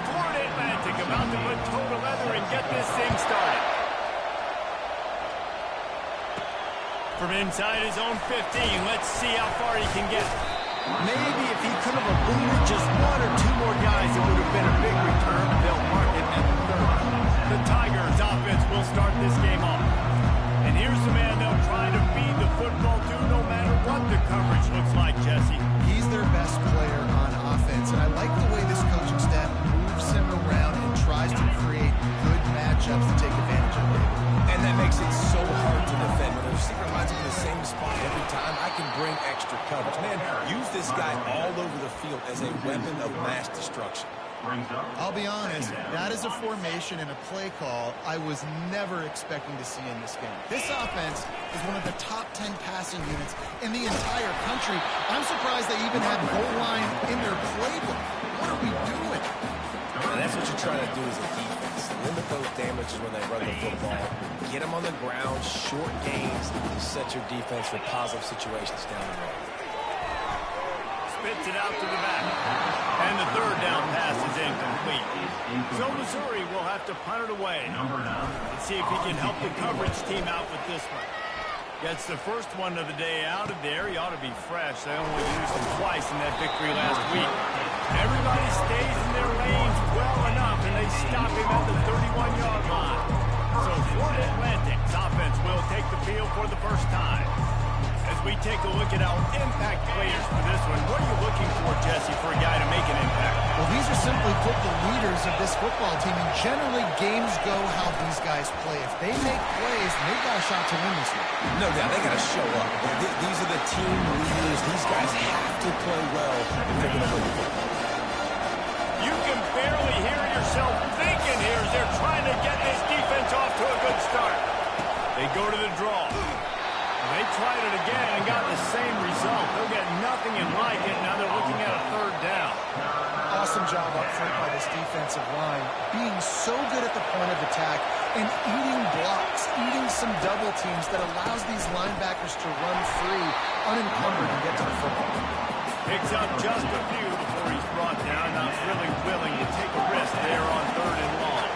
Florida Atlantic about to put toe to leather and get this thing started. From inside his own 15, let's see how far he can get. Maybe if he could have eluded just one or two more guys, it would have been a big return. They'll mark it at the 30. The Tigers offense will start this game off. And here's the man they'll try to feed the football to no matter what the coverage looks like, Jesse. He's their best player on offense, and I like the way this coaching staff moves him around and tries to create good matchups to take advantage of it. And that makes it so hard to defend. When the receiver lines up in the same spot every time, I can bring extra coverage. Man, use this guy all over the field as a weapon of mass destruction. I'll be honest, that is a formation and a play call I was never expecting to see in this game. This offense is one of the top 10 passing units in the entire country. I'm surprised they even had goal line in their playbook. What are we doing? And that's what you're trying to do as a defense. Limit those damages when they run the football. Get them on the ground, short gains to set your defense for positive situations down the road. Spits it out to the back. And the third down pass is incomplete. So Missouri will have to punt it away. Let's see if he can help the coverage team out with this one. Gets the first one of the day out of there. He ought to be fresh. They only used him twice in that victory last week. Everybody stays in their lanes well enough, and they stop him at the 31-yard line. So Florida Atlantic's offense will take the field for the first time. As we take a look at our impact players for this one, what are you looking for, Jesse, for a guy to make an impact? Well, these are simply put the leaders of this football team, and generally games go how these guys play. If they make plays, they've got a shot to win this one. No doubt, they got to show up. These are the team leaders. These guys have to play well if they're going to win the football. You can barely hear yourself thinking here as they're trying to get this defense off to a good start. They go to the draw. They tried it again and got the same result. They'll get nothing in like it. Now they're looking at a third down. Awesome job up front by this defensive line, being so good at the point of attack and eating blocks, eating some double teams that allows these linebackers to run free, unencumbered, and get to the football. Picks up just a few before he's brought down. Not really willing to take a risk there on third and long.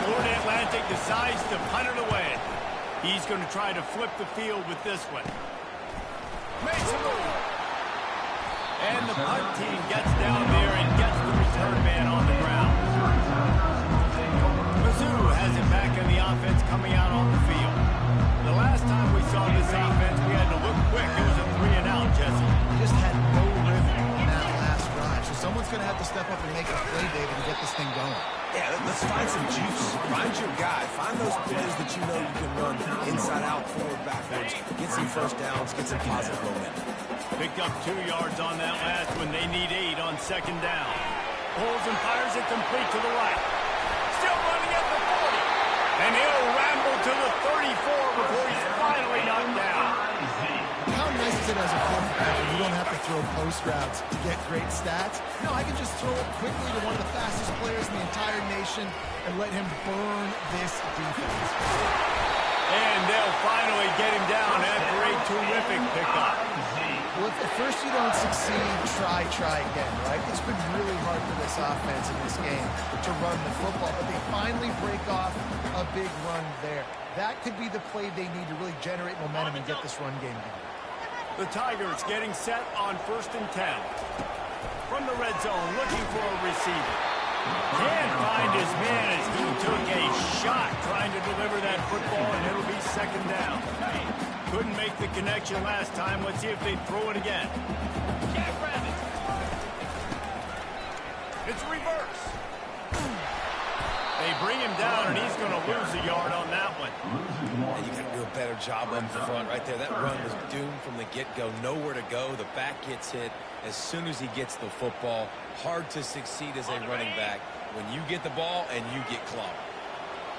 Florida Atlantic decides to punt it away. He's going to try to flip the field with this one. Makes a move. And the punt team gets down there and gets the return man on the ground. Mizzou has it back in the offense coming out on the field. The last time we saw this offense, we had to look quick. It was a 3-and-out, Jesse. Just had no rhythm in that last drive. So someone's going to have to step up and make a play, David, and get this thing going. Yeah, let's find some juice. Find your guy. Find those plays that you know you can run inside out, forward, backwards. Get some first downs. Get some positive momentum. Picked up 2 yards on that last one. They need 8 on second down. Pulls and fires it complete to the right. Still running at the 40. And he'll ramble to the 34 before he's finally knocked down. How nice is it as a quarterback when you don't have to throw post routes to get great stats? No, I can just throw it quickly to one of the fastest players in the entire nation and let him burn this defense. And they'll finally get him down after a terrific pickup. Well, if at first you don't succeed, try again, right? It's been really hard for this offense in this game to run the football, but they finally break off a big run there. That could be the play they need to really generate momentum and get this run game going. The Tigers getting set on 1st and 10. From the red zone, looking for a receiver. Can't find his man as he took a shot trying to deliver that football, and it'll be second down. Couldn't make the connection last time. Let's see if they throw it again. Can't grab it. It's reverse. They bring him down, and he's going to lose a yard on that one. And you got to do a better job up front right there. That run was doomed from the get-go. Nowhere to go. The back gets hit as soon as he gets the football. Hard to succeed as a running back when you get the ball and you get clogged.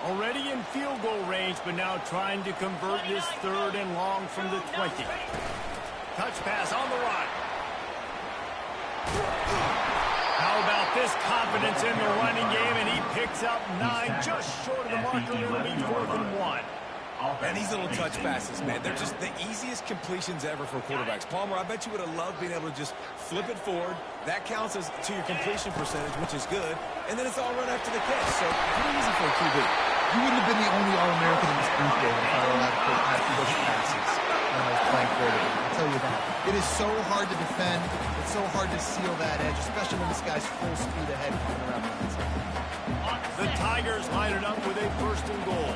Already in field goal range, but now trying to convert this third and long from the 20. Touch pass on the right. How about this confidence in the running game, and he picks up 9, just short of the marker. It'll be 4th and 1. And these little touch passes, man, they're just the easiest completions ever for quarterbacks. Palmer, I bet you would have loved being able to just flip it forward. That counts as to your completion percentage, which is good. And then it's all run after the catch. So pretty easy for a QB. You wouldn't have been the only All-American in this booth game if I were allowed to push passes when I was playing quarterback. I'll tell you that. It is so hard to defend. It's so hard to seal that edge, especially when this guy's full speed ahead coming around the inside. The Tigers line it up with a 1st and goal.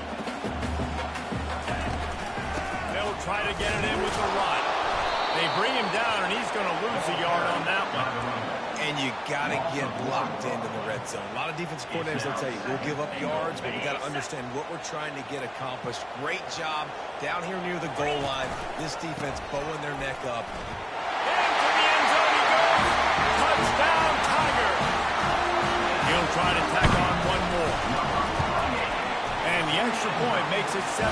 They'll try to get it in with the run. They bring him down, and he's going to lose a yard on that one. And you got to get locked into the red zone. A lot of defensive coordinators, they'll tell you, we'll give up yards, but we got to understand what we're trying to get accomplished. Great job down here near the goal line. This defense bowing their neck up. Into the end zone he goes. Touchdown, Tiger. He'll try to tack on one more. And the extra point makes it 7-0.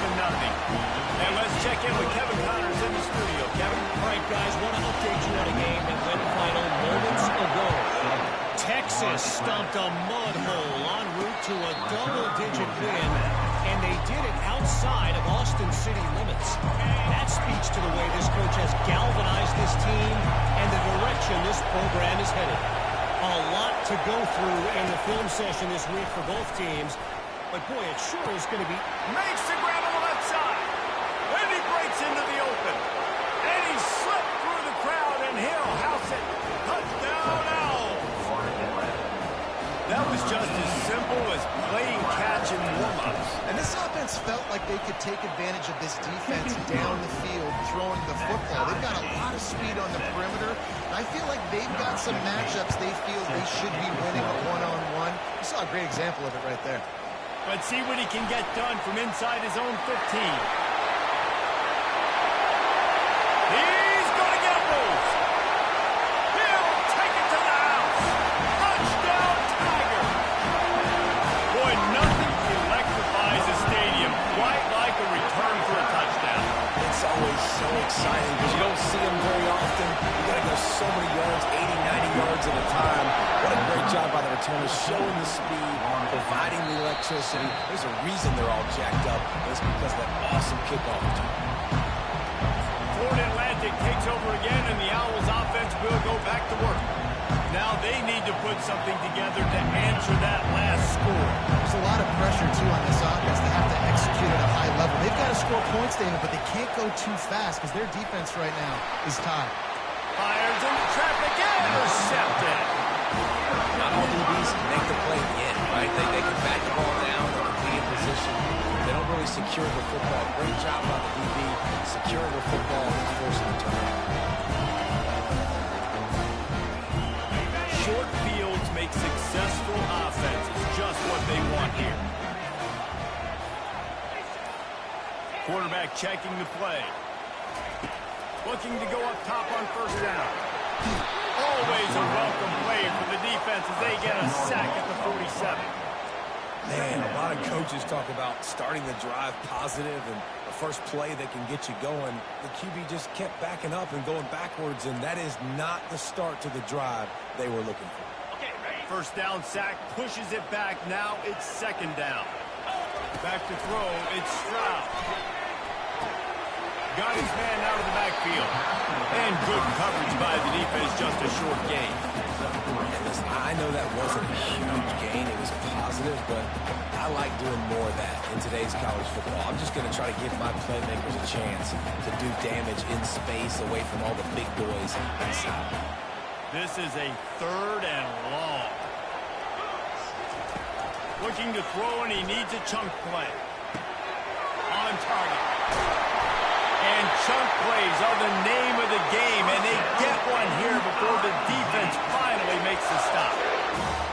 And let's check in with Kevin Connors in the studio. Kevin? All right, guys, want to update you on a game that went final moments ago. Texas stomped a mud hole en route to a double-digit win, and they did it outside of Austin city limits. That speaks to the way this coach has galvanized this team and the direction this program is headed. A lot to go through in the film session this week for both teams, but boy, it sure is going to be... Makes the grab on the left side. And he breaks into the open. And he slipped through the crowd, and he'll house it. Touchdown, Owls. That was just as simple as playing catch and warm-ups. And this offense felt like they could take advantage of this defense down the field, throwing the football. They've got a lot of speed on the perimeter. I feel like they've got some matchups they feel they should be winning a one-on-one. You saw a great example of it right there. Let's see what he can get done from inside his own 15. He's going to get loose. He'll take it to the house. Touchdown, Tiger. Boy, nothing electrifies a stadium quite like a return for a touchdown. It's always so exciting because you don't see them very often. You got to go so many yards, 80, 90 yards at a time. What a great job by the returners, showing the speed, providing the electricity. There's a reason they're all jacked up. It's because of that awesome kickoff return. Florida Atlantic takes over again, and the Owls offense will go back to work. Now they need to put something together to answer that last score. There's a lot of pressure, too, on this offense. They have to execute at a high level. They've got to score points, David, but they can't go too fast because their defense right now is tied. Fires into traffic, intercepted. Not all DBs can make the play in the end, right? They can back the ball down, they can be in position. They don't really secure the football. Great job by the DB securing the football and forcing the turnover. Short fields make successful offenses, just what they want here. Quarterback checking the play. Looking to go up top on 1st down. Always a welcome play for the defense as they get a sack at the 47. Man, a lot of coaches talk about starting the drive positive and the first play that can get you going. The QB just kept backing up and going backwards, and that is not the start to the drive they were looking for. 1st down sack, pushes it back. Now it's 2nd down. Back to throw, it's Stroud. Got his man out of the backfield. And good coverage by the defense, just a short gain. And listen, I know that wasn't a huge gain. It was positive, but I like doing more of that in today's college football. I'm just going to try to give my playmakers a chance to do damage in space away from all the big boys inside. This is a 3rd and long. Looking to throw, and he needs a chunk play. On target. And chunk plays are the name of the game, and they get one here before the defense finally makes the stop.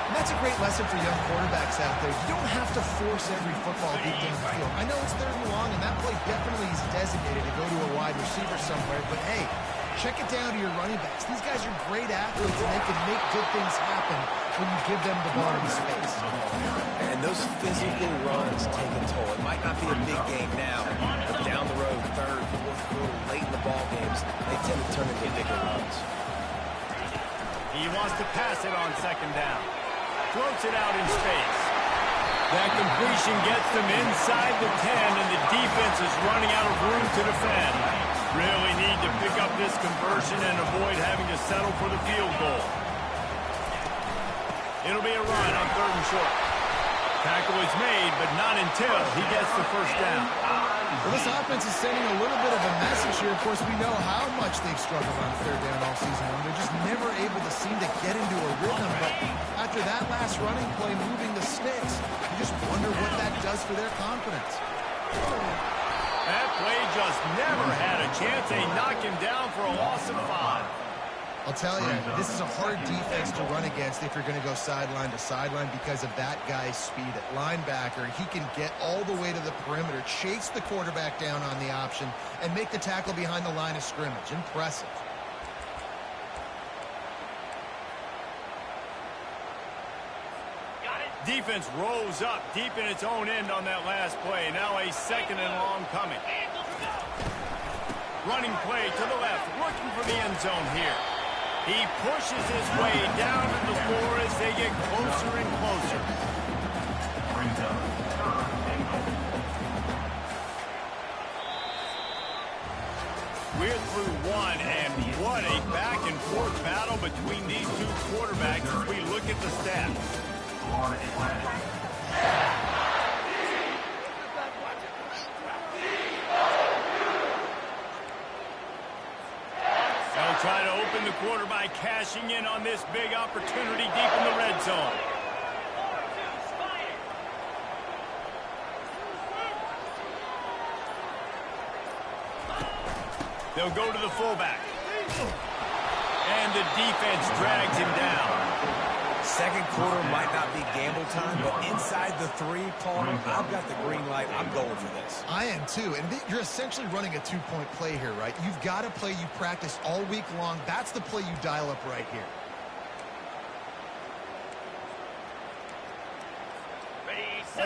And that's a great lesson for young quarterbacks out there. You don't have to force every football deep down the field. I know it's 3rd and long, and that play definitely is designated to go to a wide receiver somewhere, but hey, check it down to your running backs. These guys are great athletes, and they can make good things happen when you give them the ball in space. And those physical runs take a toll. It might not be a big game now, but down the road, 3rd, 4th quarter, late in the ball games, they tend to turn into bigger runs. He wants to pass it on 2nd down. Floats it out in space. That completion gets them inside the 10, and the defense is running out of room to defend. Really need to pick up this conversion and avoid having to settle for the field goal. It'll be a run on 3rd and short. Tackle is made, but not until he gets the first down. Well, this offense is sending a little bit of a message here. Of course, we know how much they've struggled on 3rd down all season long. They're just never able to seem to get into a rhythm. But after that last running play, moving the sticks, you just wonder what that does for their confidence. That play just never had a chance. They knock him down for a loss of 5. I'll tell you, this is a hard defense to run against if you're going to go sideline to sideline because of that guy's speed at linebacker. He can get all the way to the perimeter, chase the quarterback down on the option, and make the tackle behind the line of scrimmage. Impressive. Defense rolls up deep in its own end on that last play. Now a 2nd and long coming. Running play to the left, looking for the end zone here. He pushes his way down to the floor as they get closer and closer. We're through 1, and what a back-and-forth battle between these two quarterbacks as we look at the stats. They'll try to open the quarter by cashing in on this big opportunity deep in the red zone. They'll go to the fullback. And the defense drags him down. 2nd quarter might not be gamble time, but inside the 3, Paul, I've got the green light. I'm going for this. I am too, and you're essentially running a 2-point play here, right? You've got a play you've practiced all week long. That's the play you dial up right here.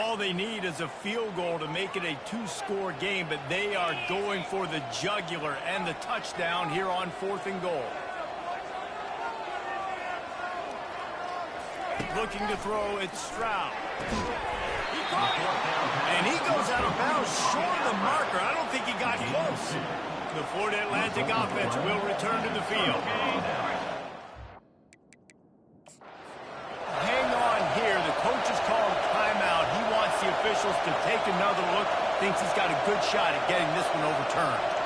All they need is a field goal to make it a 2-score game, but they are going for the jugular and the touchdown here on 4th and goal. Looking to throw, it's Stroud. He caught it. And he goes out of bounds short of the marker. I don't think he got close. The Florida Atlantic offense will return to the field. Hang on here. The coach has called timeout. He wants the officials to take another look. Thinks he's got a good shot at getting this one overturned.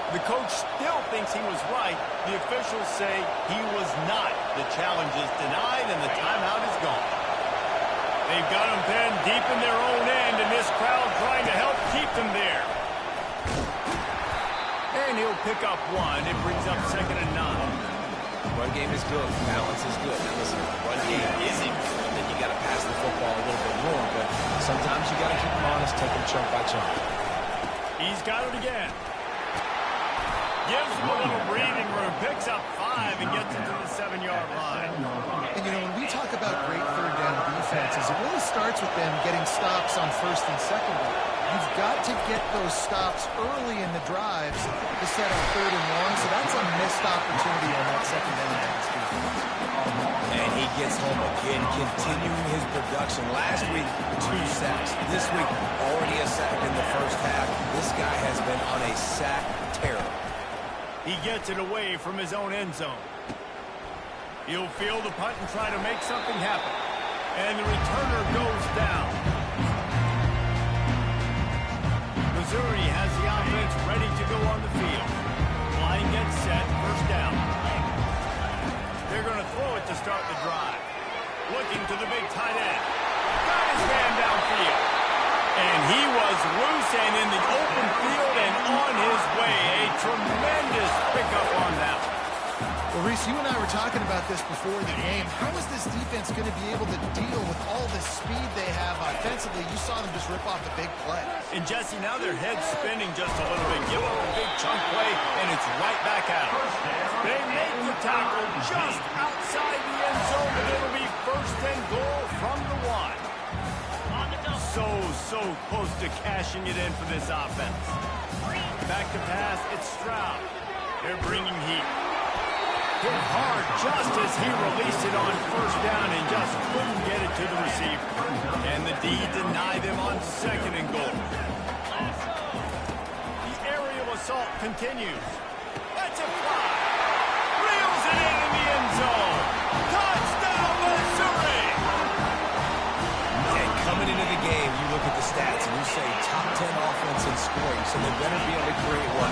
The coach still thinks he was right. The officials say he was not. The challenge is denied, and the timeout is gone. They've got him pinned deep in their own end, and this crowd trying to help keep them there. And he'll pick up 1. It brings up 2nd and 9. Run game is good. Balance is good. Now listen, run game isn't good. Then you got to pass the football a little bit more, but sometimes you got to keep them honest, take them chunk by chunk. He's got it again. Gives him a little breathing room, picks up 5 and gets it to the 7-yard line. And, you know, when we talk about great 3rd down defenses, it really starts with them getting stops on 1st and 2nd. You've got to get those stops early in the drives to set up 3rd and long, so that's a missed opportunity on that 2nd down pass defense. And he gets home again, continuing his production. Last week, 2 sacks. This week, already a sack in the first half. This guy has been on a sack terror. He gets it away from his own end zone. He'll field the punt and try to make something happen. And the returner goes down. Missouri has the offense ready to go on the field. Line gets set, 1st down. They're going to throw it to start the drive. Looking to the big tight end. Got his man downfield. And he was loose and in the open field and on his way. A tremendous pickup on that. Well, Reese, you and I were talking about this before the game. How is this defense going to be able to deal with all the speed they have offensively? You saw them just rip off the big play. And, Jesse, now their head's spinning just a little bit. Give up a big chunk play, and it's right back out. They make the tackle just outside the end zone, but it'll be 1st and goal from the 1. So close to cashing it in for this offense. Back to pass, it's Stroud. They're bringing heat. Hit hard just as he released it on first down and just couldn't get it to the receiver. And the D denied them on 2nd and goal. The aerial assault continues. That's a fly. Reels it in the end zone. Touchdown, Missouri! And coming into the game, you look at the stats and you say top 10 offense in scoring, so they better be able to create what?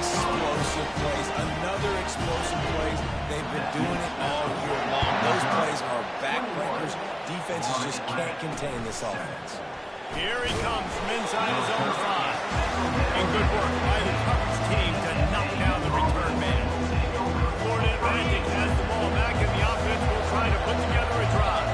Explosive plays. Another explosive plays. They've been doing it all year long. Those plays are backbreakers. Defenses just can't contain this offense. Here he comes from inside his own 5. And good work by the coverage team to knock down the return man. Florida Atlantic has the ball back, and the offense will try to put together a drive.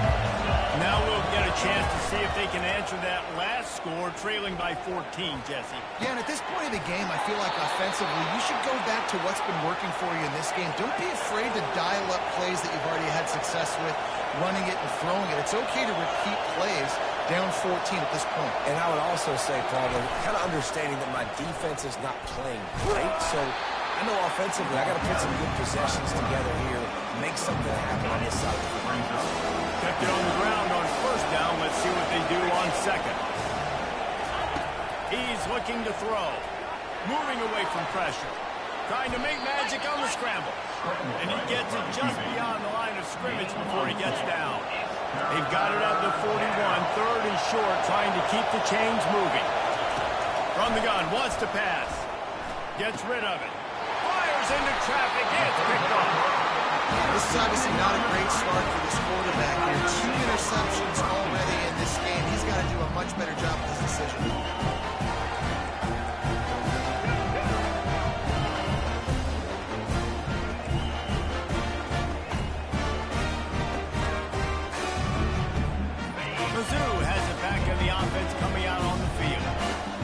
Now we'll get a chance to see if they can answer that last score, trailing by 14, Jesse. Yeah, and at this point of the game, I feel like offensively, you should go back to what's been working for you in this game. Don't be afraid to dial up plays that you've already had success with, running it and throwing it. It's okay to repeat plays down 14 at this point. And I would also say, Paul, kind of understanding that my defense is not playing great, so I know offensively I got to put some good possessions together here, make something happen on this side of the field. Kept it on the ground on first down. Let's see what they do on 2nd. He's looking to throw. Moving away from pressure. Trying to make magic on the scramble. And he gets it just beyond the line of scrimmage before he gets down. They've got it at the 41. 3rd and short, trying to keep the chains moving. From the gun, wants to pass. Gets rid of it. Fires into traffic. It's picked off. This is obviously not a great start for this quarterback here. 2 interceptions already in this game. He's got to do a much better job with his decision. Mizzou has it back in the offense coming out on the field.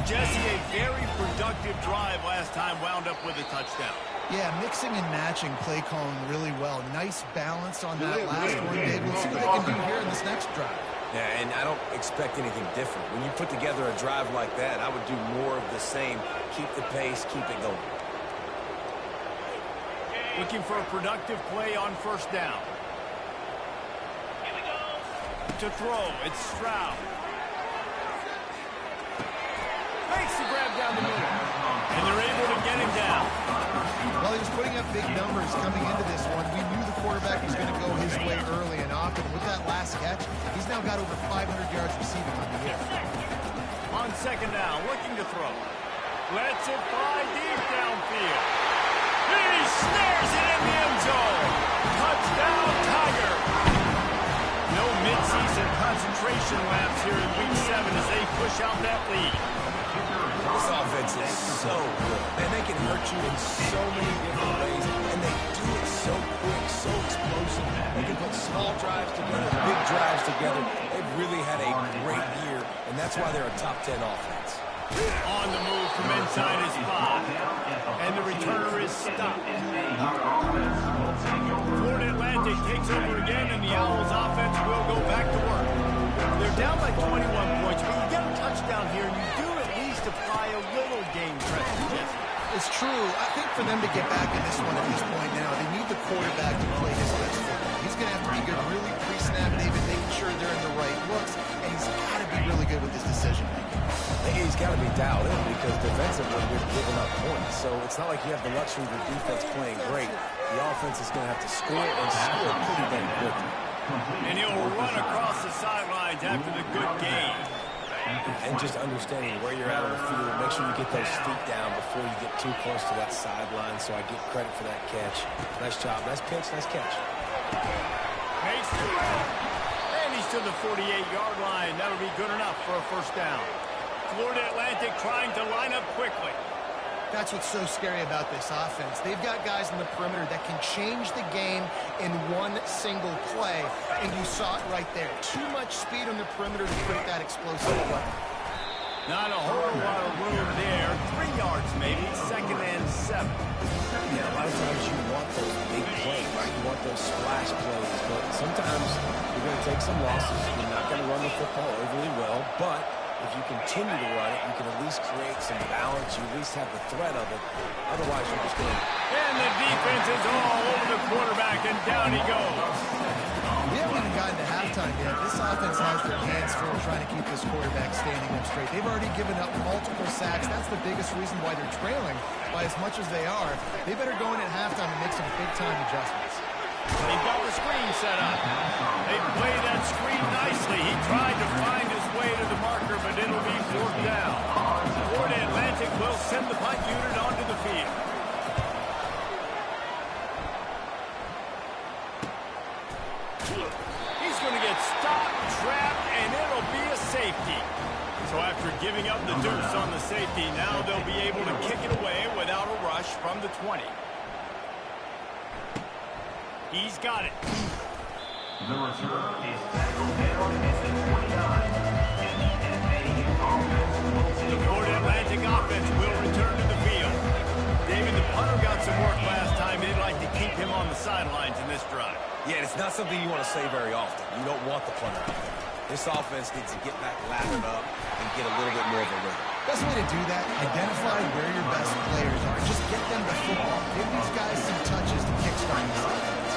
Jesse, a very productive drive last time, wound up with a touchdown. Yeah, mixing and matching play calling really well. Nice balance on that last one, Dave. Let's see what they can do here in this next drive. Yeah, and I don't expect anything different. When you put together a drive like that, I would do more of the same. Keep the pace, keep it going. Looking for a productive play on first down. To throw, it's Stroud. Makes the grab down the middle. And they're able to get him down. Well, he was putting up big numbers coming into this one. We knew the quarterback was going to go his way early and often. With that last catch, he's now got over 500 yards receiving on the year. On 2nd down, looking to throw. Lets it fly deep downfield. He snares it in the end zone. Touchdown, Tiger. No midseason concentration laps here in Week 7 as they push out that lead. This offense is so good, and they can hurt you in so many different ways, and they do it so quick, so explosive. They can put small drives together, big drives together. They've really had a great year, and that's why they're a top 10 offense. On the move from inside his 5, and the returner is stopped. Florida Atlantic takes over again, and the Owls offense will go back to work. They're down by 21 points, but you get a touchdown here, and you do at least apply a little game pressure, Jesse. It's true. I think for them to get back in this one at this point now, they need the quarterback to play his best football. He's going to have to be good really pre-snap, David, making sure they're in the right looks, and he's got to be really good with his decision-making. He's got to be dialed in because defensively we're giving up points. So it's not like you have the luxury of the defense playing great. The offense is going to have to score and score pretty dang quickly. And he'll run across the sidelines after the good game. And just understanding where you're at on the field, make sure you get those feet down before you get too close to that sideline. So I get credit for that catch. Nice job. Nice pitch. Nice catch. Makes the grab. And he's to the 48-yard line. That'll be good enough for a first down. Florida Atlantic trying to line up quickly. That's what's so scary about this offense. They've got guys in the perimeter that can change the game in one single play, and you saw it right there. Too much speed on the perimeter to create that explosive play. Not a whole lot of room there. 3 yards maybe, 2nd and 7. Yeah, a lot of times you want those big plays, right? You want those splash plays, but sometimes you're going to take some losses. You're not going to run the football overly well, but if you continue to run it, you can at least create some balance. You at least have the threat of it. Otherwise, you're just going to... And the defense is all over the quarterback, and down he goes. We haven't even gotten to halftime yet. This offense has their hands full trying to keep this quarterback standing up straight. They've already given up multiple sacks. That's the biggest reason why they're trailing by as much as they are. They better go in at halftime and make some big-time adjustments. They've got the screen set up. They play that screen nicely. He tried to find his way to the marker, but it'll be fourth down. Florida Atlantic will send the punt unit onto the field. He's going to get stopped, trapped, and it'll be a safety. So after giving up the deuce on the safety, now they'll be able to kick it away without a rush from the 20. He's got it. The return is tackled down at the 29. The Florida Atlantic offense will return to the field. David, the punter got some work last time. They'd like to keep him on the sidelines in this drive. Yeah, it's not something you want to say very often. You don't want the punter out there. This offense needs to get back lathered up and get a little bit more of a rhythm. Best way to do that, identify where your best players are. Just get them the football. Give these guys some touches to kickstart this offense.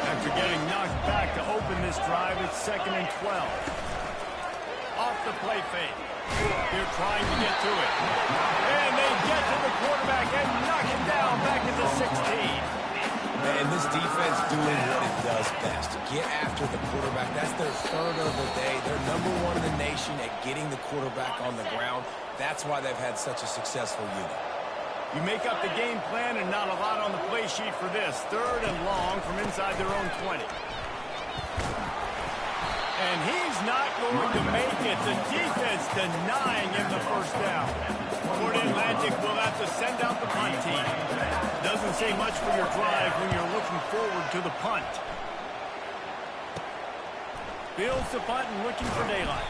After getting knocked back to open this drive, it's 2nd and 12. Off the play fake. They're trying to get to it. And they get to the quarterback and knock him down back at the 16. And this defense doing what it does best. Get after the quarterback. That's their third of the day. They're number one in the nation at getting the quarterback on the ground. That's why they've had such a successful unit. You make up the game plan and not a lot on the play sheet for this. 3rd and long from inside their own 20. And he's not going to make it. The defense denying him the first down. Florida Atlantic will have to send out the punt team. Doesn't say much for your drive when you're looking forward to the punt. Builds the punt and looking for daylight.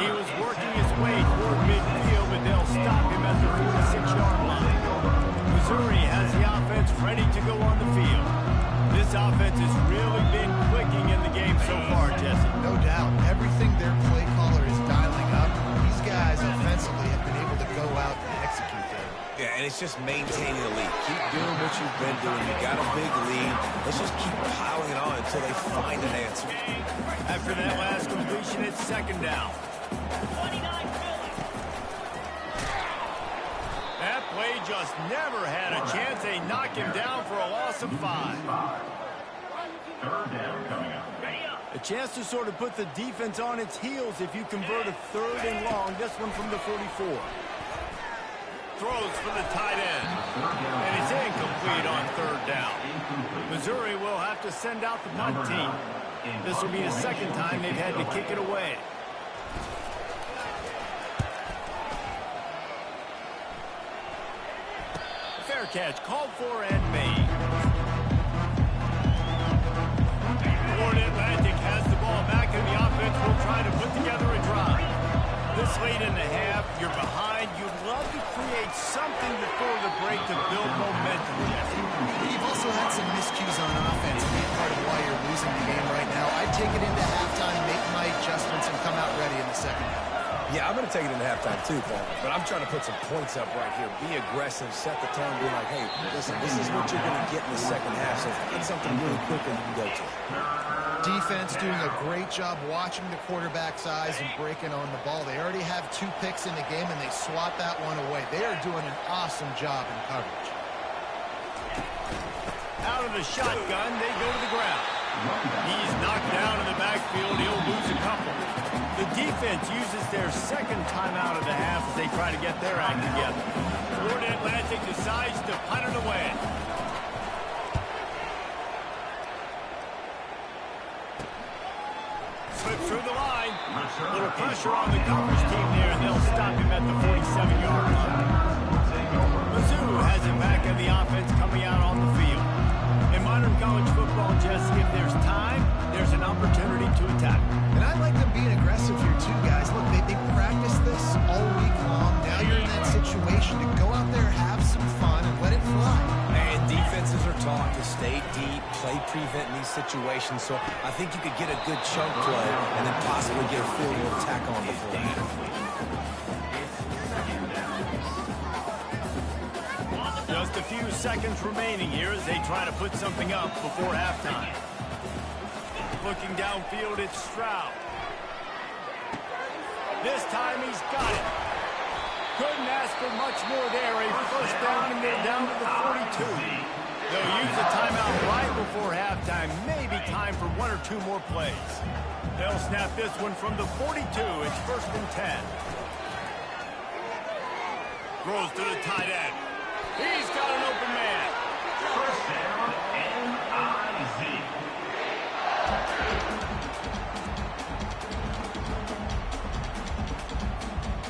He was working his way toward midfield, but they'll stop him at the 46-yard line. Missouri has the offense ready to go on the field. This offense has really been clicking in the game so far, Jesse. No doubt. Everything their play caller is dialing up, these guys offensively have been able to go out and execute there. Yeah, and it's just maintaining the lead. Keep doing what you've been doing. You got a big lead. Let's just keep piling it on until they find an answer. After that last completion, it's 2nd down. That play just never had a chance. They knock him down for a loss of 5. 3rd down coming up. A chance to sort of put the defense on its heels if you convert a 3rd and long. This one from the 44. Throws for the tight end. And it's incomplete on 3rd down. Missouri will have to send out the punt team. This will be the 2nd time they've had to kick it away. Fair catch called for and made. Florida Atlantic has the ball back, and the offense will try to put together a drive. This late in the half, you're behind. You'd love to create something before the break to build momentum. You've also had some miscues on offense, and being part of why you're losing the game right now. I'd take it into halftime, make my adjustments, and come out ready in the 2nd half. Yeah, I'm going to take it into halftime too, Paul. But I'm trying to put some points up right here. Be aggressive, set the tone, be like, hey, listen, this is what you're going to get in the 2nd half, so find something really quick and you can go to. Defense doing a great job watching the quarterback's eyes and breaking on the ball. They already have 2 picks in the game, and they swat that one away. They are doing an awesome job in coverage. Out of the shotgun, they go to the ground. He's knocked down in the backfield. He'll lose a couple. The defense uses their 2nd timeout of the half as they try to get their act together. Florida Atlantic decides to punt it away. Slips through the line. A little pressure on the coverage team there, and they'll stop him at the 47-yard line. Mizzou has it back in the offense coming out on the field. In modern college football, Jesse, if there's time, there's an opportunity to attack. And I like them being aggressive here too, guys. Look, they practice this all week long. Now you're in that situation to go out there, have some fun, and let it fly. And defenses are taught to stay deep, play prevent in these situations. So I think you could get a good chunk play and then possibly get a field goal attack on the floor. Just a few seconds remaining here as they try to put something up before halftime. Looking downfield, it's Stroud. This time he's got it. Couldn't ask for much more there. A first down, and they're down to the 42. They'll use a timeout right before halftime. Maybe time for one or two more plays. They'll snap this one from the 42. It's 1st and 10. Throws to the tight end. He's got an open man. First down, N-I-Z.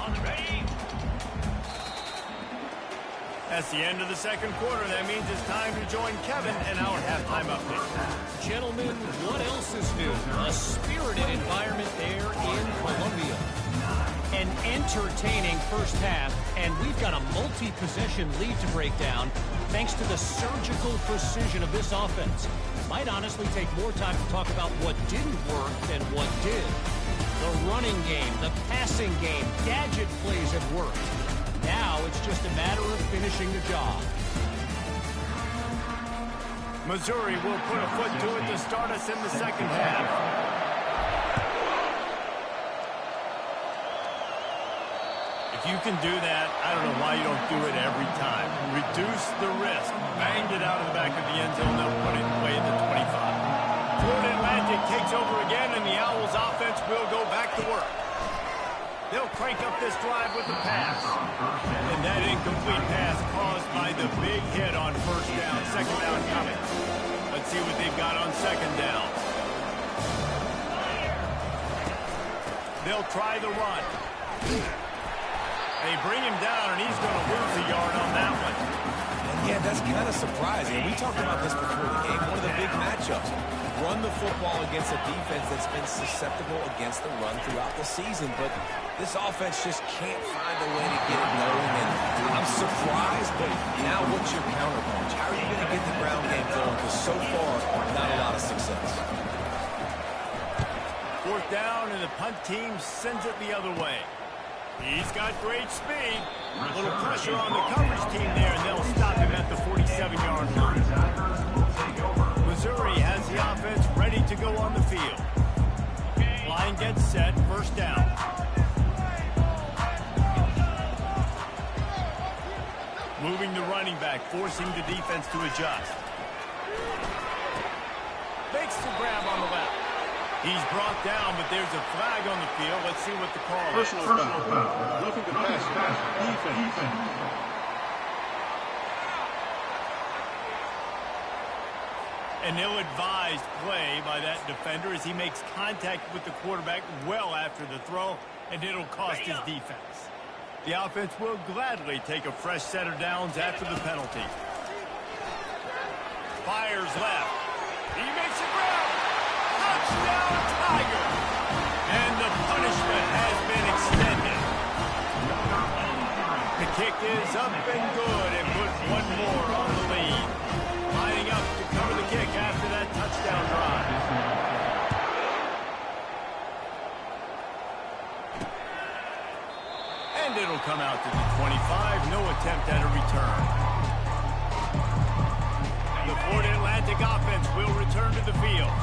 On the ready. That's the end of the second quarter. That means it's time to join Kevin and our halftime update. Gentlemen, what else is new? A spirited environment there in Columbia. An entertaining first half, and we've got a multi-possession lead to break down thanks to the surgical precision of this offense. Might honestly take more time to talk about what didn't work than what did. The running game, the passing game, gadget plays have worked. Now it's just a matter of finishing the job. Missouri will put a foot to it to start us in the second half. If you can do that, I don't know why you don't do it every time. Reduce the risk. Banged it out of the back of the end zone. They'll put it away at the 25. Florida Atlantic takes over again, and the Owls offense will go back to work. They'll crank up this drive with the pass. And that incomplete pass caused by the big hit on first down. Second down coming. Let's see what they've got on second down. They'll try the run. They bring him down, and he's going to lose a yard on that one. And yeah, that's kind of surprising. We talked about this before the game. One of the big matchups. Run the football against a defense that's been susceptible against the run throughout the season. But this offense just can't find a way to get it going. And I'm surprised, but now what's your counterpunch? How are you going to get the ground game going? Because so far, not a lot of success. Fourth down, and the punt team sends it the other way. He's got great speed. A little pressure on the coverage team there, and they'll stop him at the 47-yard line. Missouri has the offense ready to go on the field. Line gets set, first down. Moving the running back, forcing the defense to adjust. Makes the grab on the left. He's brought down, but there's a flag on the field. Let's see what the call is. Personal foul. Looking to pass. Defense. An ill-advised play by that defender as he makes contact with the quarterback well after the throw, and it'll cost his defense. The offense will gladly take a fresh set of downs after the penalty. Fires left. He makes a grab. Touchdown, Tiger! And the punishment has been extended. The kick is up and good and put one more on the lead. Lining up to cover the kick after that touchdown drive. And it'll come out to the 25. No attempt at a return. The Florida Atlantic offense will return to the field.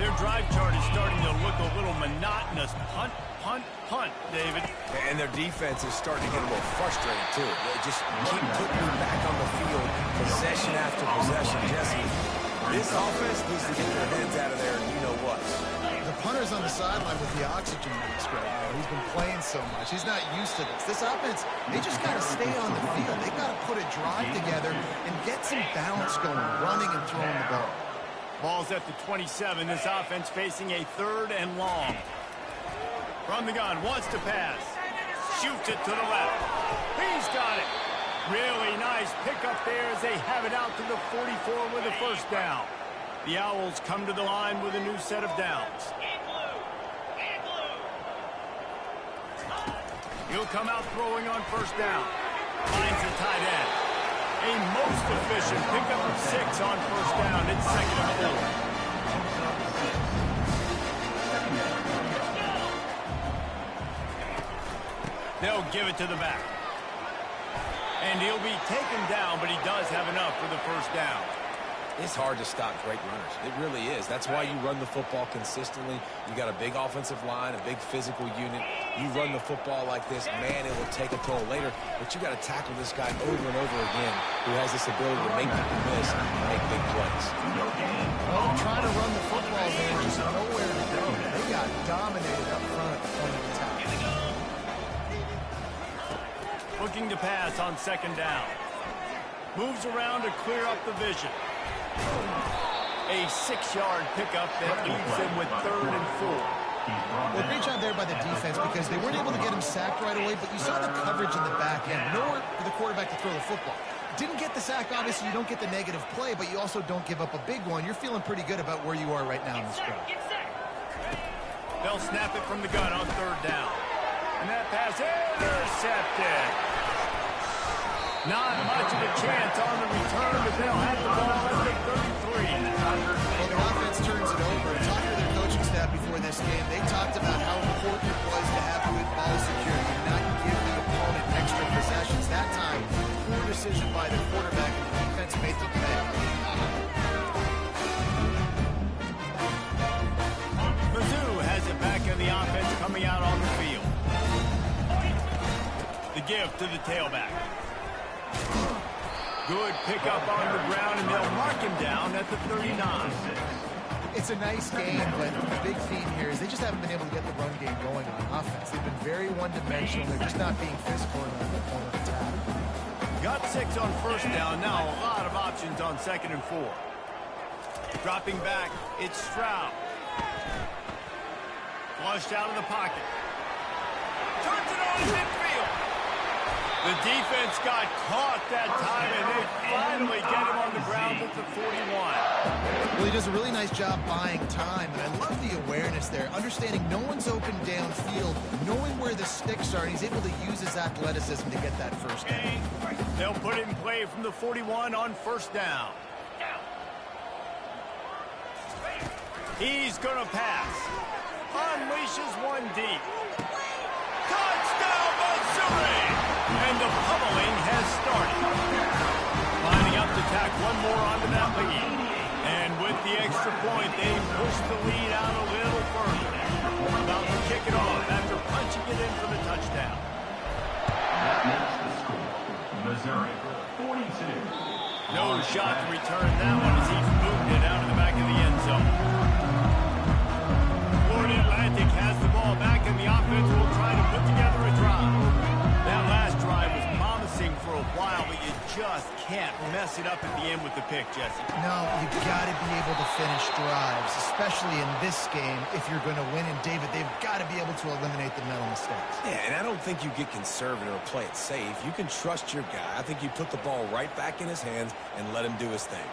Their drive chart is starting to look a little monotonous. Punt, punt, punt, David. And their defense is starting to get a little frustrated, too. They just keep putting me back on the field, possession after possession. Jesse, this offense needs to get their heads out of there, and you know what. The punter's on the sideline with the oxygen mask right now. He's been playing so much. He's not used to this. This offense, they just got to stay on the field. They've got to put a drive together and get some balance going, running and throwing the ball. Ball's at the 27. This offense facing a third and long. From the gun, wants to pass. Shoots it to the left. He's got it. Really nice pickup there as they have it out to the 44 with a first down. The Owls come to the line with a new set of downs. He'll come out throwing on first down. Finds the tight end. A most efficient pickup of 6 on first down. It's 2nd and 4. They'll give it to the back. And he'll be taken down, but he does have enough for the first down. It's hard to stop great runners. It really is. That's why you run the football consistently. You got a big offensive line, a big physical unit. You run the football like this, man, it will take a toll later. But you got to tackle this guy over and over again who has this ability to make people miss and make big plays. Well, trying to run the football there, just nowhere to go. They got dominated up front at the point of attack. Looking to pass on second down. Moves around to clear up the vision. A 6-yard pickup that leaves them with 3rd and 4. Well, great job there by the defense because they weren't able to get him sacked right away, but you saw the coverage in the back end. Nowhere for the quarterback to throw the football. Didn't get the sack, obviously you don't get the negative play, but you also don't give up a big one. You're feeling pretty good about where you are right now in this drive. They'll snap it from the gun on 3rd down. And that pass intercepted. Not much of a chance on the return, but they'll have the ball at the 33. Well, the offense turns it over. Talking to their coaching staff before this game, they talked about how important it was to have good ball security and not give the opponent extra possessions. That time, poor decision by the quarterback, and the defense made them pay. Mizzou has it back in the offense coming out on the field. The give to the tailback. Good pickup on the ground, and they'll mark him down at the 39. It's a nice game, but the big theme here is they just haven't been able to get the run game going on offense. They've been very one-dimensional. They're just not being physical enough at the point of attack. Got 6 on first down. Now a lot of options on 2nd and 4. Dropping back, it's Stroud. Flushed out of the pocket. Turns it on midfield. The defense got caught that time, and they finally get him on the ground at the 41. Well, he does a really nice job buying time, and I love the awareness there, understanding no one's open downfield, knowing where the sticks are, and he's able to use his athleticism to get that first down. They'll put it in play from the 41 on first down. He's going to pass. Unleashes one deep. Touchdown, Missouri! And the pummeling has started. Lining up to tack one more onto that lead. And with the extra point, they push the lead out a little further. About to kick it off after punching it in for the touchdown. That makes the score. Missouri, 42. No shot to return that one as he moved it out of the back of the end zone. Florida Atlantic has the ball back, and the offense will try to put together a drive. That last drive was promising for a while, but you just can't mess it up at the end with the pick, Jesse. No, you've got to be able to finish drives, especially in this game if you're going to win. And, David, they've got to be able to eliminate the mental mistakes. Yeah, and I don't think you get conservative or play it safe. You can trust your guy. I think you put the ball right back in his hands and let him do his thing.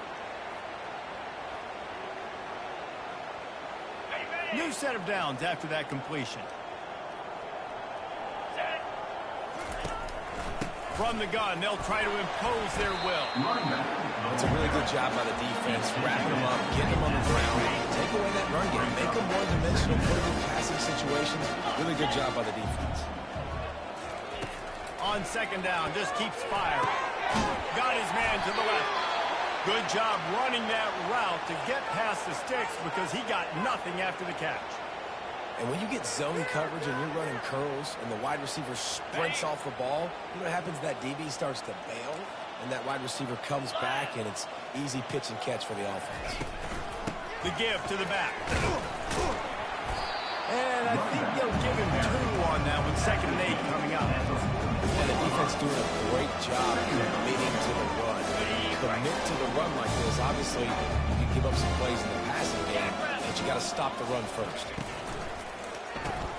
New set of downs after that completion. From the gun, they'll try to impose their will. It's a really good job by the defense, wrapping them up, getting them on the ground, take away that run game, make them one-dimensional, put them in passing situations. Really good job by the defense. On second down, just keeps firing. Got his man to the left. Good job running that route to get past the sticks because he got nothing after the catch. And when you get zone coverage and you're running curls and the wide receiver sprints off the ball, you know what happens? That DB starts to bail, and that wide receiver comes back, and it's easy pitch and catch for the offense. The give to the back. And I think they'll give him 2 on that with 2nd and 8 coming up. And the defense doing a great job committing to the run. Commit to the run like this. Obviously, you can give up some plays in the passing game, but you got to stop the run first.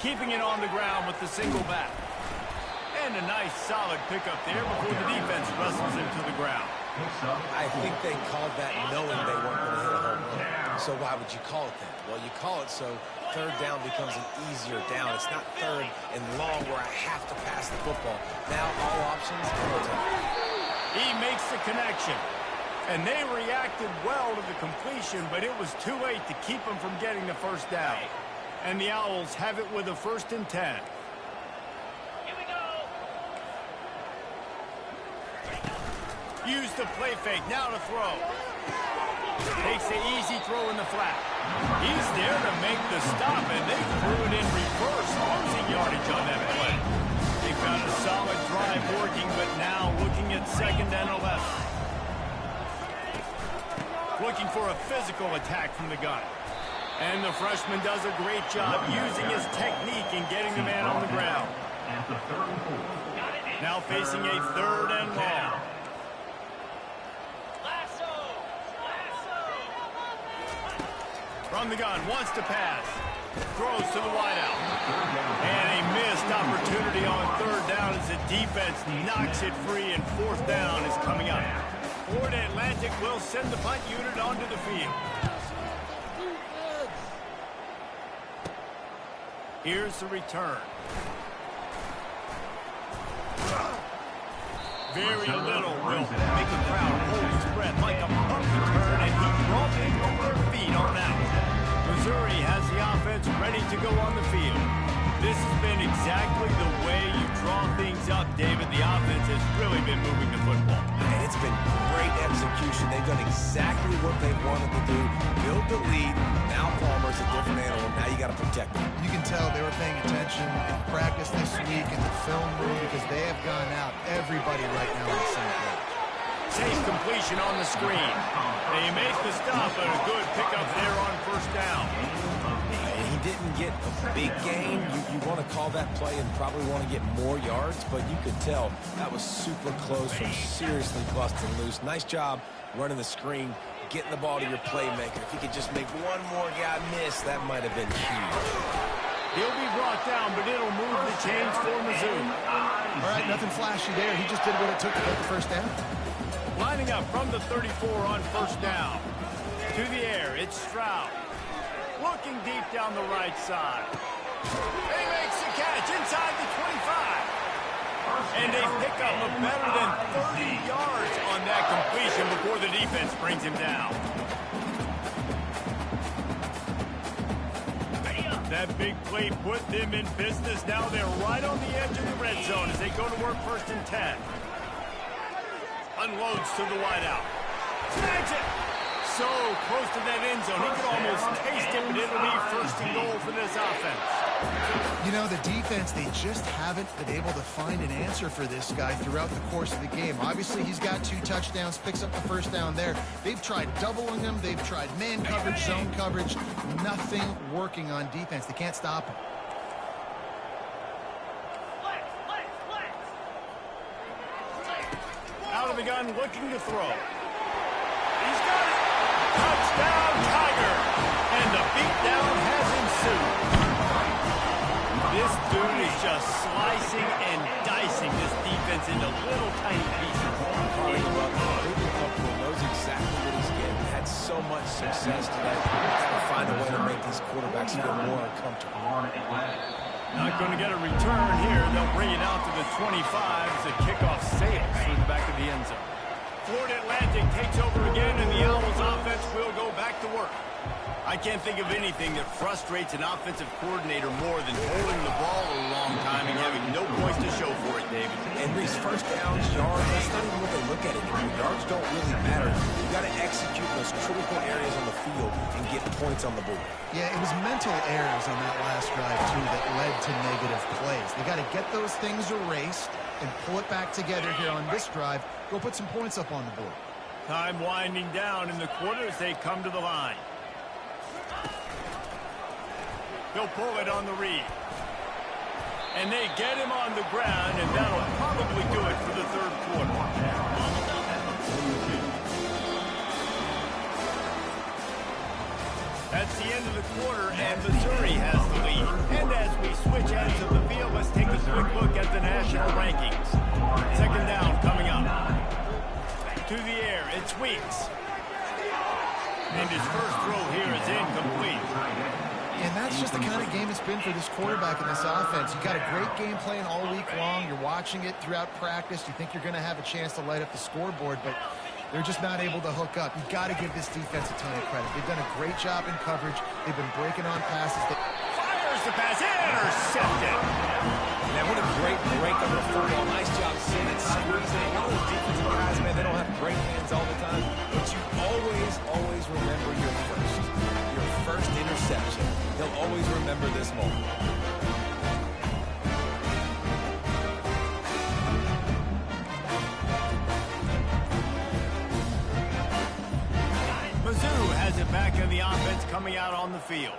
Keeping it on the ground with the single back. And a nice solid pickup there before the defense wrestles him to the ground. I think they called that knowing they weren't going to hit a home run. So why would you call it that? Well, you call it so 3rd down becomes an easier down. It's not 3rd and long where I have to pass the football. Now all options are time. He makes the connection. And they reacted well to the completion, but it was too late to keep them from getting the first down. And the Owls have it with a 1st and 10. Here we go. used the play fake. Now to throw. Takes the easy throw in the flat. He's there to make the stop, and they threw it in reverse, losing yardage on that play. They found a solid drive working, but now looking at 2nd and 11. Looking for a physical attack from the gun. And the freshman does a great job using his technique and getting the man on the ground. Now facing a 3rd and long. From the gun, wants to pass. Throws to the wideout. And a missed opportunity on 3rd down as the defense knocks it free, and 4th down is coming up. Florida Atlantic will send the punt unit onto the field. Here's the return. Very little will make the crowd hold its breath like a punt return, and he brought them to their feet on that one. Missouri has the offense ready to go on the field. This has been exactly the way you draw things up, David. The offense has really been moving the football. And it's been great execution. They've done exactly what they wanted to do. Build the lead. Now Palmer's a different animal. Now you got to protect him. You can tell they were paying attention in practice this week in the film room because they have gone out. Everybody right now on the same page. Safe completion on the screen. They make the stop, but a good pickup there on 1st down. And he didn't get a big gain. You want to call that play and probably want to get more yards, but you could tell that was super close from seriously busting loose. Nice job running the screen, getting the ball to your playmaker. If he could just make one more guy miss, that might have been huge. He'll be brought down, but it'll move the chains for Mizzou. All right, nothing flashy there. He just did what it took to get the 1st down. Lining up from the 34 on 1st down. To the air, it's Stroud. Looking deep down the right side. He makes the catch inside the 25. And they pick up a better than 30 yards on that completion before the defense brings him down. That big play put them in business. Now they're right on the edge of the red zone as they go to work 1st and 10. Unloads to the wideout. Snags it! So close to that end zone. He could almost taste it, but it'll be 1st and goal for this offense. You know, the defense, they just haven't been able to find an answer for this guy throughout the course of the game. Obviously, he's got 2 touchdowns, picks up the 1st down there. They've tried doubling him. They've tried man coverage, zone coverage. Nothing working on defense. They can't stop him. Out of the gun, looking to throw. He's got it. Touchdown, Tiger. And the beatdown has ensued. This dude is just slicing and dicing this defense into little tiny pieces. Knows exactly what he's getting. Had so much success today. Got to find a way to make these quarterbacks feel more uncomfortable. Not going to get a return here. They'll bring it out to the 25 as the kickoff sails through the back of the end zone. Florida Atlantic takes over again, and the Owls offense will go back to work. I can't think of anything that frustrates an offensive coordinator more than holding the ball a long time and having no points to show for it, David. And these 1st downs, yards, that's not even what they look at anymore. Yards don't really matter. You got to execute those critical areas on the field and get points on the board. Yeah, it was mental errors on that last drive, too, that led to negative plays. They got to get those things erased and pull it back together here on this drive. Go put some points up on the board. Time winding down in the quarter as they come to the line. He'll pull it on the read. And they get him on the ground, and that'll probably do it for the 3rd quarter. That's the end of the quarter, and Missouri has the lead. And as we switch ends of the field, let's take a quick look at the national rankings. 2nd down coming up. To the air, it's Weeks. And his first throw here is incomplete. And that's just the kind of game it's been for this quarterback in this offense. You got a great game plan all week long. You're watching it throughout practice. You think you're going to have a chance to light up the scoreboard, but they're just not able to hook up. You've got to give this defense a ton of credit. They've done a great job in coverage. They've been breaking on passes. Fires Here's the pass. Intercepted. Now, what a great break on the football. Nice job seeing it squeezing. A lot of those defensive guys, man, they don't have great hands all the time. But you always remember your first interception. He'll always remember this moment. Mizzou has it back in the offense coming out on the field.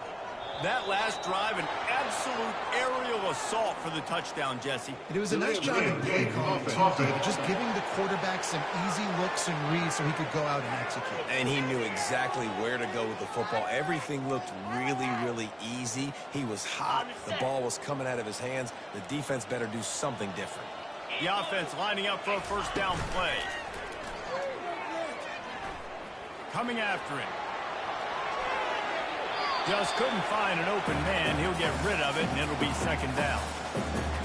That last drive, an absolute aerial assault for the touchdown, Jesse. It was a nice job in play calling, too, David, just giving the quarterback some easy looks and reads so he could go out and execute. And he knew exactly where to go with the football. Everything looked really easy. He was hot. The ball was coming out of his hands. The defense better do something different. The offense lining up for a first down play. Coming after him. Just couldn't find an open man. He'll get rid of it, and it'll be second down.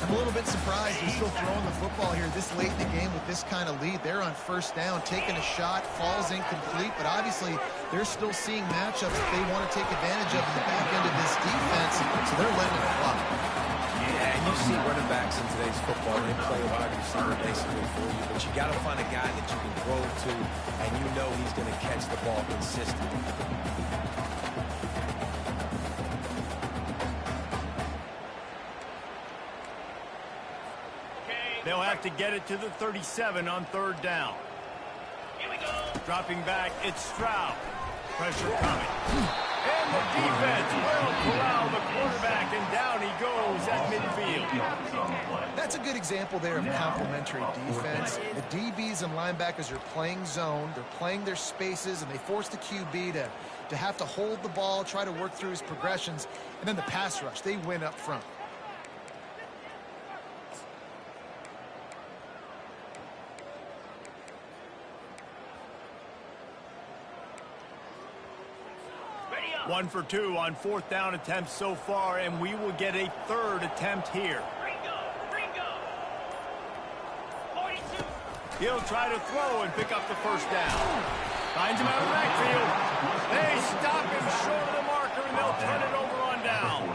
I'm a little bit surprised he's still throwing the football here this late in the game with this kind of lead. They're on first down, taking a shot, falls incomplete, but obviously they're still seeing matchups that they want to take advantage of in the back end of this defense, so they're letting it fly. Yeah, and you see running backs in today's football. They play a wide receiver basically for you, but you got to find a guy that you can throw to, and you know he's going to catch the ball consistently. They'll have to get it to the 37 on third down. Here we go. Dropping back, it's Stroud. Pressure coming. And the defense will corral the quarterback, and down he goes at midfield. That's a good example there of complementary defense. The DBs and linebackers are playing zone. They're playing their spaces, and they force the QB to have to hold the ball, try to work through his progressions. And then the pass rush, they win up front. One for two on fourth down attempts so far, and we will get a third attempt here. Ringo. 42. He'll try to throw and pick up the first down. Finds him out of the backfield. They stop him short of the marker, and they'll turn it over on down.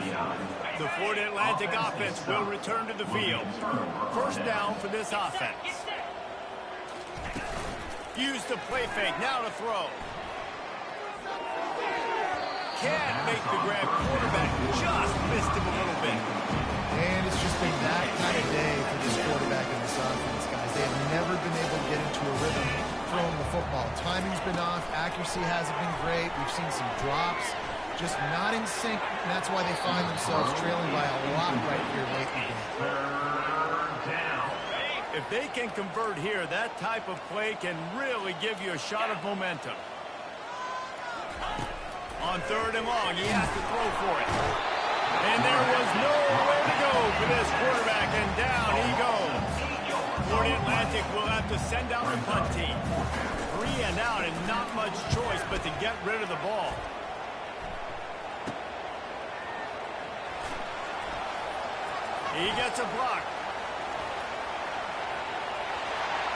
The Florida Atlantic offense will return to the field. First down for this offense. Use the play fake, now to throw. Can't make the grab. Quarterback just missed him a little bit. And it's just been that kind of day for this quarterback and this offense, guys. They have never been able to get into a rhythm throwing the football. Timing's been off. Accuracy hasn't been great. We've seen some drops. Just not in sync, and that's why they find themselves trailing by a lot right here late in the game. If they can convert here, that type of play can really give you a shot of momentum. On third and long, he has to throw for it. And there was nowhere to go for this quarterback, and down he goes. Florida Atlantic will have to send out the punt team. 3 and out, and not much choice but to get rid of the ball. He gets a block.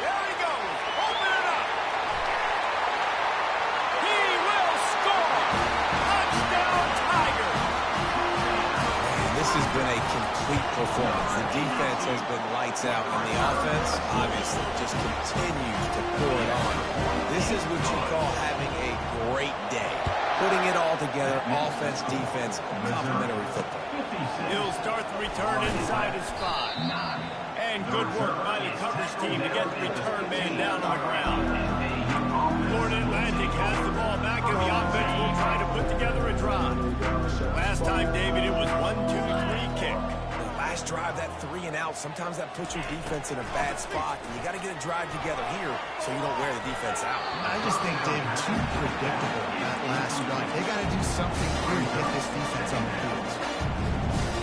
There he goes. Open it up. He will score. Touchdown, Tigers. This has been a complete performance. The defense has been lights out, and the offense, obviously, just continues to pour it on. This is what you call having a great day. Putting it all together, offense, defense, complementary football. He'll start the return inside his 5. And good work by the coverage team to get the return man down on the ground. Florida Atlantic has the ball back, and the offense will try to put together a drive. Last time, David, it was 1-2-3 kick. Last drive, that 3 and out, sometimes that puts your defense in a bad spot, and you got to get a drive together here so you don't wear the defense out. I just think, David, too predictable that last drive. They got to do something here to get this defense on the field.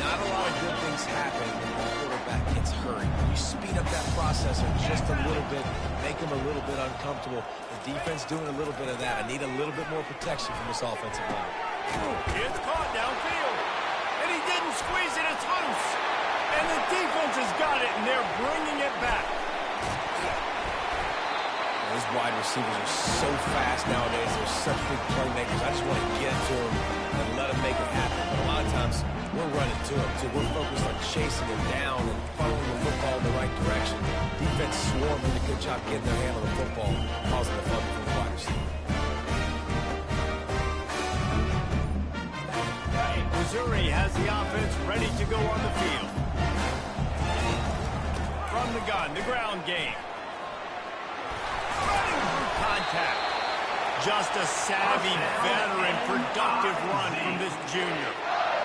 Not a lot of good things happen when the quarterback gets hurried. When you speed up that processor just a little bit, make him a little bit uncomfortable. The defense doing a little bit of that. I need a little bit more protection from this offensive line. It's caught downfield. And he didn't squeeze it. It's loose. And the defense has got it, and they're bringing it back. These wide receivers are so fast nowadays. They're such big playmakers. I just want to get to them and let them make it happen. But a lot of times, we're running to them, too. We're focused on chasing them down and funneling the football in the right direction. Defense swarm did a good job getting their hand on the football, causing the fumble from the wide receiver. Missouri has the offense ready to go on the field. From the gun, the ground game. Running through contact. Just a savvy, veteran, productive run from this junior.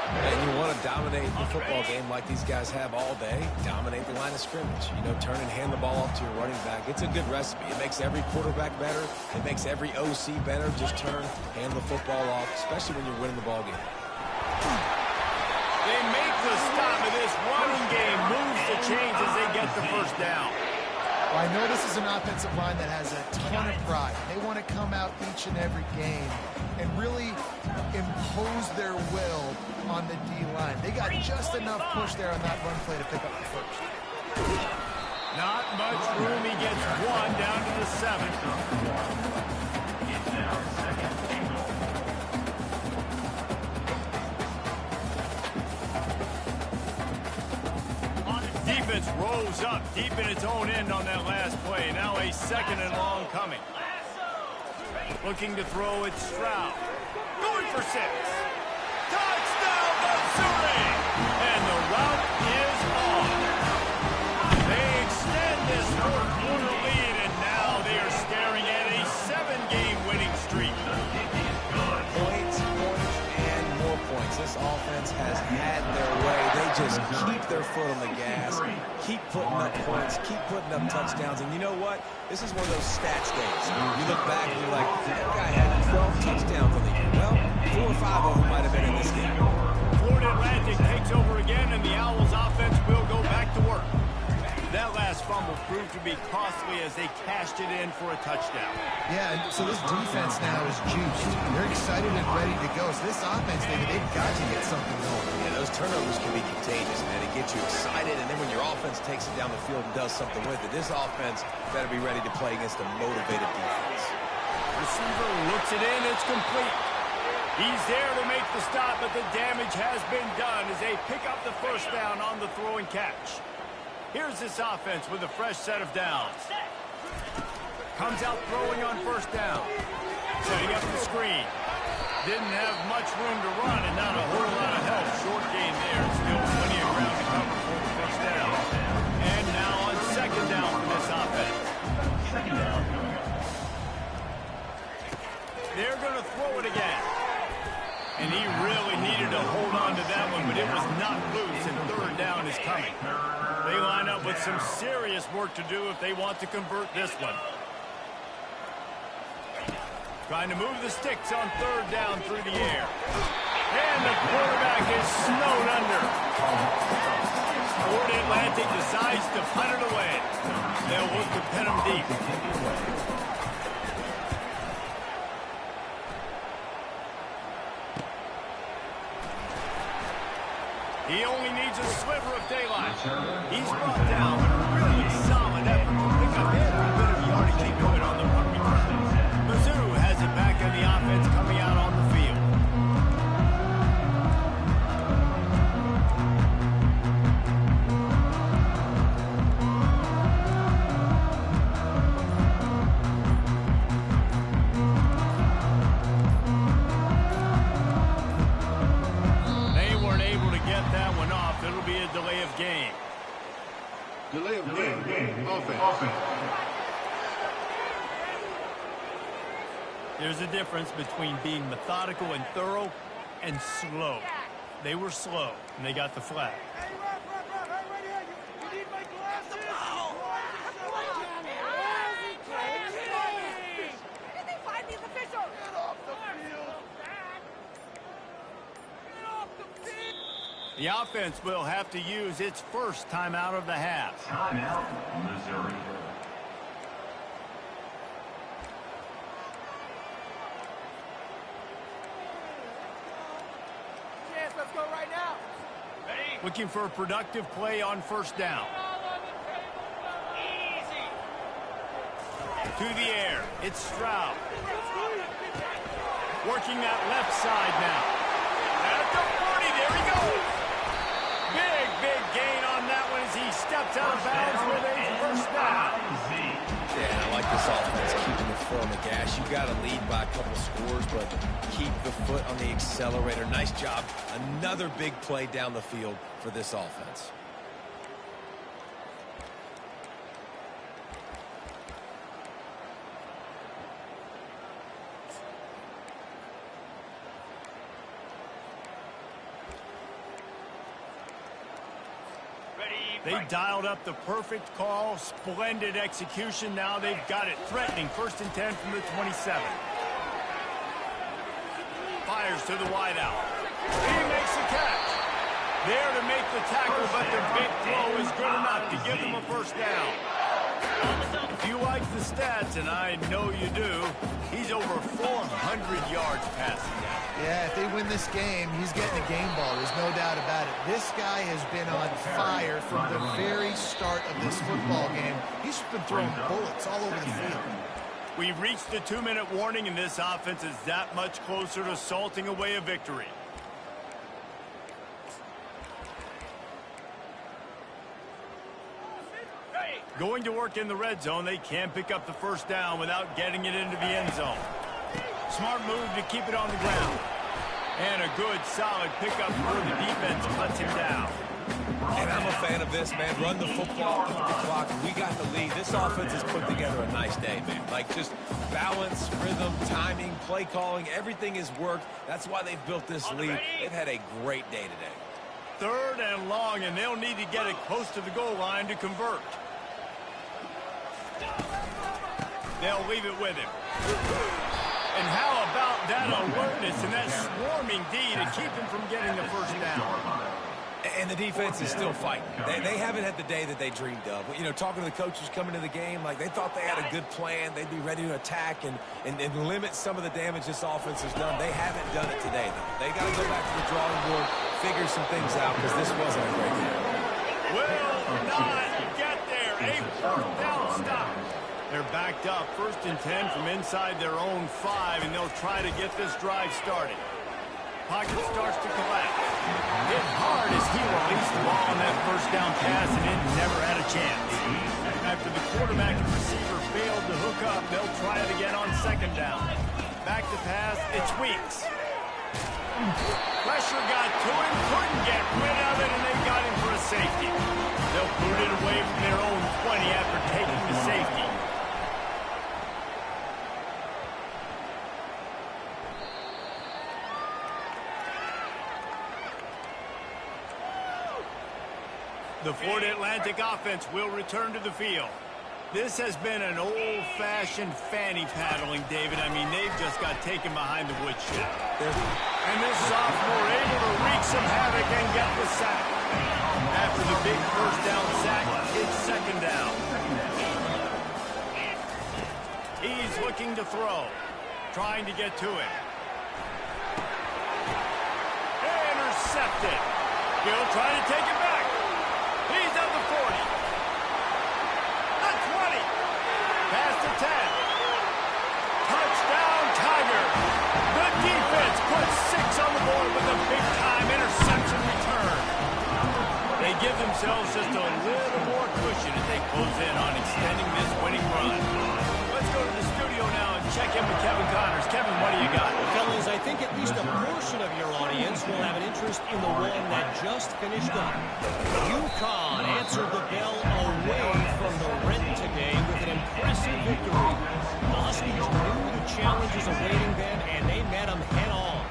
And you want to dominate the football game like these guys have all day. Dominate the line of scrimmage. You know, turn and hand the ball off to your running back. It's a good recipe. It makes every quarterback better. It makes every OC better. Just turn, hand the football off, especially when you're winning the ball game. They make the stop, and this running game moves the chains as they get the first down. Well, I know this is an offensive line that has a ton of pride. They want to come out each and every game and really impose their will on the D-line. They got just enough push there on that run play to pick up the first. Not much room. He gets one down to the 7. It's now second and goal. Defense rolls up deep in its own end on that last play. Now a 2nd and long coming. Looking to throw it, Stroud. Going for 6. Touchdown, Missouri! And the route is on. They extend this fourth-quarter lead, and now they are staring at a 7-game winning streak. Points, and more points. This offense has had their way. They just keep their foot on the gas, keep putting up points, keep putting up touchdowns. And you know what? This is one of those stats days. You look back and you're like, that guy had 12 touchdowns on the year. Well, 4 or 5 of them might have been in this game. Florida Atlantic takes over again, and the Owls offense will go back to work. That last fumble proved to be costly as they cashed it in for a touchdown. Yeah, and so this defense now is juiced. They're excited and ready to go. So this offense, they've got to get something going. Yeah, those turnovers can be contagious, man. It gets you excited, and then when your offense takes it down the field and does something with it, this offense better be ready to play against a motivated defense. Receiver looks it in. It's complete. He's there to make the stop, but the damage has been done as they pick up the first down on the throw and catch. Here's this offense with a fresh set of downs. Comes out throwing on first down. Setting up the screen. Didn't have much room to run and not a whole lot of help. Short gain there. Still plenty of ground to cover for the first down. And now on 2nd down for this offense. They're going to throw it again. And he really needed to hold on to that one, but it was not loose, and 3rd down is coming. They line up with some serious work to do if they want to convert this one. Trying to move the sticks on 3rd down through the air. And the quarterback is snowed under. Florida Atlantic decides to punt it away. They'll look to pin him deep. He only needs a sliver of daylight. He's brought down, but really solid effort to pick up every bit of yardage he could on the run return. Mizzou has it back on the offense coming out on the field. It'll be a delay of game. Delay of game. Offense. There's a difference between being methodical and thorough and slow. They were slow, and they got the flag. Hey, right here. You need my glasses? Where did they find these officials? Get off the field. Get off the field. The offense will have to use its first timeout of the half. Timeout, Missouri. Yes, let's go right now. Ready? Looking for a productive play on 1st down. Easy. To the air. It's Stroud. Working that left side now. At the 40. There he goes. Big gain on that one as he steps out of bounds with a first down. Yeah, I like this offense, keeping the foot on the gas. You got to lead by a couple scores, but keep the foot on the accelerator. Nice job. Another big play down the field for this offense. They dialed up the perfect call, splendid execution. Now they've got it threatening. 1st and 10 from the 27. Fires to the wideout. He makes the catch. There to make the tackle, but the big throw is good enough to give them a first down. If you like the stats, and I know you do, he's over 400 yards passing now. Yeah, if they win this game, he's getting a game ball. There's no doubt about it. This guy has been on fire from the very start of this football game. He's been throwing bullets all over the field. We've reached the 2-minute warning, and this offense is that much closer to salting away a victory. Going to work in the red zone, they can't pick up the first down without getting it into the end zone. Smart move to keep it on the ground. And a good, solid pickup where the defense cuts him down. And I'm a fan of this, man. Run the football, eat the clock. We got the lead. This offense has put together a nice day, man. Like, just balance, rhythm, timing, play calling, everything has worked. That's why they've built this lead. They've had a great day today. 3rd and long, and they'll need to get it close to the goal line to convert. They'll leave it with him. And how about that alertness and that swarming D to keep him from getting the first down? And the defense is still fighting. They haven't had the day that they dreamed of. You know, talking to the coaches coming to the game, like they thought they had a good plan. They'd be ready to attack and limit some of the damage this offense has done. They haven't done it today, though. They got to go back to the drawing board, figure some things out, because this wasn't a great game. Will not get there. A fourth down stop. They're backed up. 1st and 10 from inside their own 5, and they'll try to get this drive started. Pocket starts to collapse. Hit hard as he released the ball on that first down pass, and it never had a chance. After the quarterback and receiver failed to hook up, they'll try it again on 2nd down. Back to pass, it's Weeks. Pressure got to him, couldn't get rid of it, and they got him for a safety. They'll boot it away from their own 20 after taking the safety. The Florida Atlantic offense will return to the field. This has been an old-fashioned fanny paddling, David. I mean, they've just got taken behind the woodshed. And this sophomore able to wreak some havoc and get the sack. After the big first down sack, it's 2nd down. He's looking to throw, trying to get to it. Intercepted. He'll try to take it back. He's at the 40. The 20. Past the 10. Touchdown, Tigers. The defense puts 6 on the board with a big-time interception return. They give themselves just a little more cushion as they close in on extending this winning run. Let's go to the studio now and check in with Kevin Connors. Kevin, what do you got? Fellas, I think at least a portion of your audience will have an interest in the one that just finished up. UConn answered the bell away from the Red today with an impressive victory. The Huskies knew the challenges awaiting them, and they met them head-on.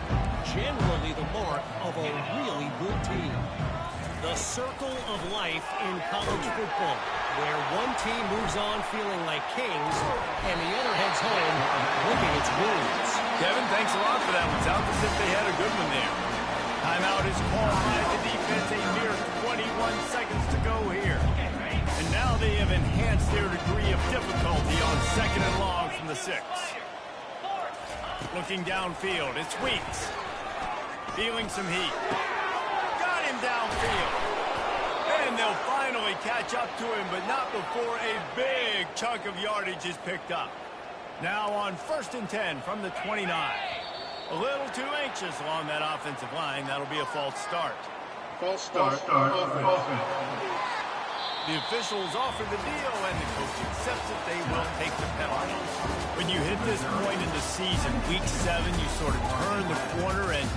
Generally the mark of a really good team. The circle of life in college football, where one team moves on feeling like kings, and the other heads home licking its wounds. Kevin, thanks a lot for that one. Sounds as if they had a good one there. Timeout is called by the defense. A mere 21 seconds to go here. And now they have enhanced their degree of difficulty on 2nd and long from the 6. Looking downfield, it's Weeks. Feeling some heat. Got him downfield. And they'll finally eventually catch up to him, but not before a big chunk of yardage is picked up. Now on 1st and 10 from the 29. A little too anxious along that offensive line. That'll be a false start. False start. Offense. The officials offer the deal, and the coach accepts it. They will take the penalty. When you hit this point in the season, week 7, you sort of turn the corner and